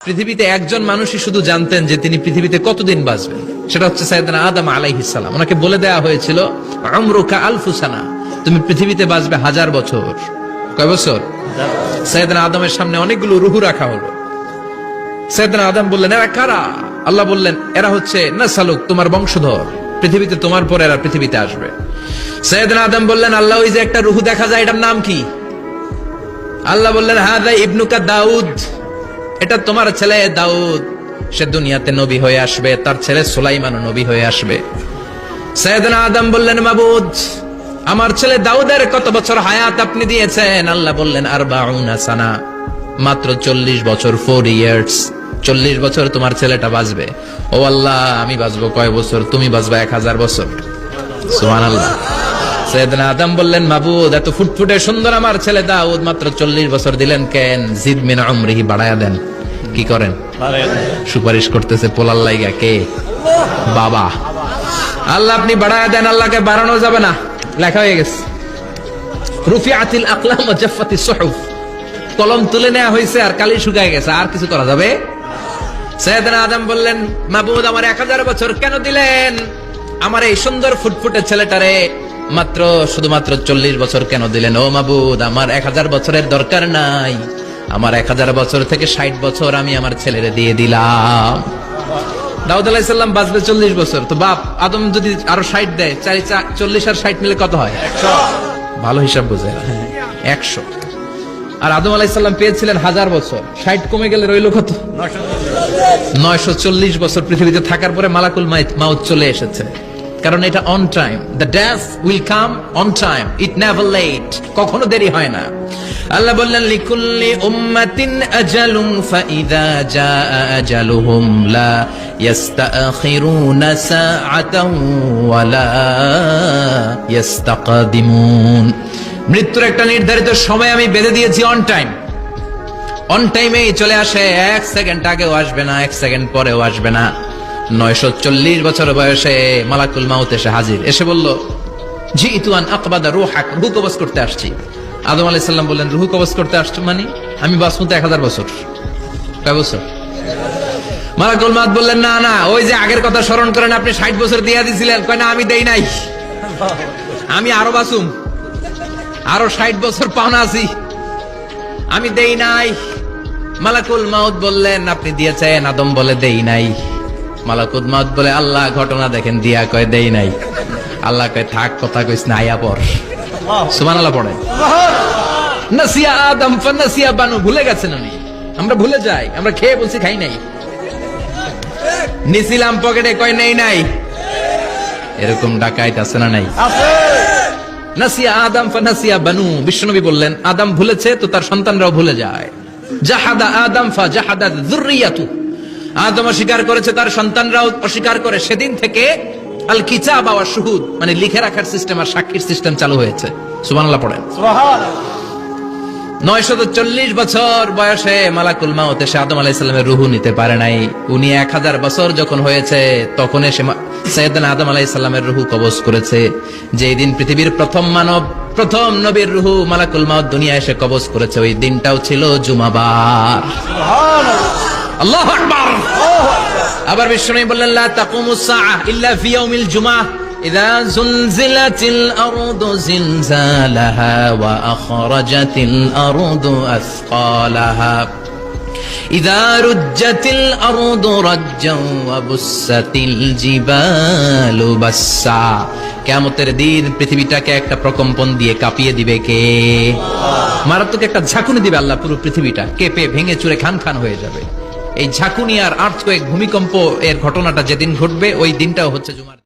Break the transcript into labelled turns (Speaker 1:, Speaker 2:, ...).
Speaker 1: পৃথিবীতে একজন মানুষই শুধু জানতেন যে তিনি পৃথিবীতে কতদিন বাঁচবেন, সেটা হচ্ছে সাইয়েদনা আদম আলাইহিস সালাম। ওনাকে বলে দেওয়া হয়েছিল উমরুকা আলফু সানা, তুমি পৃথিবীতে বাঁচবে 1000 বছর। কয় বছর? সাইয়েদনা আদমের সামনে অনেকগুলো রূহ রাখা হলো। সাইয়েদনা আদম বললেন, এরা কারা? আল্লাহ বললেন, এরা হচ্ছে নাসালুক, তোমার বংশধর, পৃথিবীতে তোমার পরে এরা পৃথিবীতে আসবে। সাইয়েদনা আদম বললেন, আল্লাহ ওই যে একটা রূহ দেখা যায়, এটার নাম কি? আল্লাহ বললেন, হাযা ইবনুকা দাউদ, এটা তোমার ছেলে দাউদ, সে দুনিয়াতে নবী হয়ে আসবে, তার ছেলে সুলাইমানও নবী হয়ে আসবে। সাইয়েদনা আদম বললেন, মাবুদ, আমার ছেলে দাউদের কত বছর হায়াত আপনি দিয়েছেন? আল্লাহ বললেন, 40 সানা, মাত্র 40 বছর, 4 ইয়ার্স, 40 বছর তোমার ছেলেটা বাঁচবে। ও আল্লাহ, আমি বাঁচবো কয় বছর? তুমি বাঁচবা 1000 বছর। সুবহানাল্লাহ। সাইয়েদনা আদম বললেন, মাবুদ, এত ফুটফুটে সুন্দর আমার ছেলে দাউদ, মাত্র 40 বছর দিলেন কেন? জিদ মিন উমরিহি, বাড়ায়া দেন। কি করেন? সুপারিশ করতেছে পোলার লাইগা কে? বাবা। আল্লাহ আপনি বাড়ায়া দেন। আল্লাহকে বাড়ানো যাবে না, লেখা হয়ে গেছে। রুফিআতিল আকলাম ওয়া জাফফাতিস সুহুফ, কলম তুলে নেওয়া হয়েছে আর কালি শুকায় গেছে, আর কিছু করা যাবে? সাইয়েদনা আদম বললেন, মাবুদ, আমার 1000 বছর কেন দিলেন? আমার এই সুন্দর ফুটফুটে ছেলেটারে মাত্র শুধুমাত্র 40 বছর কেন দিলেন? ও মাবুদ, আমার 1000 বছরের দরকার নাই, আমার 1000 বছর থেকে 60 বছর আমি আমার ছেলেরে দিয়ে দিলাম। দাউদ আলাইহিস সালাম বাঁচবে 40 বছর, তো বাপ আদম যদি আরো 60 দেয়, 40 আর 60 মিলে কত হয়? 100। ভালো হিসাব বোঝে, 100। আর আদম আলাইহিস সালাম পেয়েছিলেন 1000 বছর, 60 কমে গেলে রইল কত? 940 বছর পৃথিবীতে থাকার পরে মালাকুল মাউত চলে এসেছে। কারণ এটা on time, the death will come on time, it never late, কখনো দেরি হয় না। আল্লাহ বললেন, লিকুল্লি উম্মাতিন আজালুন ফাইযা জাআ আজালুহুম লা ইস্তাখিরুনা সাআতান ওয়া লা ইস্তাকদিমুন। মৃত্যুর একটা নির্ধারিত সময় আমি বেঁধে দিয়েছি, অন টাইম, অন টাইমেই চলে আসে, 1 সেকেন্ড আগেও আসবে না, 1 সেকেন্ড পরেও আসবে না। 940 বছর বয়সে মালাকুল মাউত এসে হাজির, এসে বলল, জিতু আন আকবাদা রূহাক, রূহ কবজ করতে আসছি। আদম আলাইহিস সালাম বললেন, রূহ কবজ করতে আসছো মানে? আমি বাঁচবো তো 1000 বছর। কয় বছর? মালাকুল মাউত বললেন, না না, ওই যে আগের কথা স্মরণ করেন, আপনি 60 বছর দিয়া দিয়েছিলেন। কয় না, আমি দেই নাই, আমি আরো বাঁচুম, আরো 60 বছর পাওনা আছি, আমি দেই নাই। মালাকুল মাউত বললেন, আপনি দিয়েছেন? আদম বলে, দেই নাই। মালাকুল মাউত বলে, আল্লাহ ঘটনা দেখেন, দিয়া কয় দেই নাই। আল্লাহ কয়, থাক, কথা কইস না, আয়া পর। সুবহানাল্লাহ পড়ে। নাসিয়া আদম ফানাসিয়া বানু, ভুলে গেছেন উনি, আমরা ভুলে যাই, আমরা খেয়ে বলছি খাই নাই, নিছিলাম পকেটে, কয় নেই নাই। এরকম ডাকাইত আছে না নাই? নাসিয়া আদম ফানাসিয়া বানু, বিশ্বনবী বললেন, আদম ভুলেছে তো তার সন্তানরাও ভুলে যায়। জাহাদা আদম ফাজাহাদাত যুররিয়াতু, আদম অস্বীকার করেছে, তার সন্তানরাও অস্বীকার করে। সেদিন থেকে আল কিতাব ওয়া শুহুদ, মানে লিখে রাখার সিস্টেম আর সাক্ষীর সিস্টেম চালু হয়েছে। সুবহানাল্লাহ পড়েন। সুবহানাল্লাহ। 940 বছর বয়সে মালাকুল মাউত এসে আদম আলাইহিস সালামের রূহ নিতে পারে নাই। উনি 1000 বছর যখন হয়েছে, তখন এসে সাইয়েদনা আদম আলাইহিস সালামের রূহ কবজ করেছে। যেই দিন পৃথিবীর প্রথম মানব, প্রথম নবীর রূহ মালাকুল মাউত দুনিয়া এসে কবজ করেছে, ওই দিনটাও ছিল জুমাবার। সুবহানাল্লাহ, আল্লাহু আকবার। আবার বিশ্বনবী বললেন, লা তাকুমুস সাআহ ইল্লা ফি ইয়াউমিল জুমআহ ইযা যুলজিলাতিল আরদু জিলজালাহা ওয়া আখরাজাতিল আরদু আসকালাহা ইযা রুজ্জাতিল আরদু রাজ্জান ওয়া বুসাতিল জিবালু বাসসা। কিয়ামতের দিন পৃথিবীটাকে একটা প্রকম্পন দিয়ে কাঁপিয়ে দিবে কে? মারাত্মক একটা ঝাঁকুনি দিবে আল্লাহ, পুরো পৃথিবীটা কেঁপে ভেঙে চুরে খান খান হয়ে যাবে। এই ঝাঁকুনি আর আর্থকোয়েক, ভূমিকম্প এর ঘটনাটা যেদিন ঘটবে, ওই দিনটাও হচ্ছে জুমার।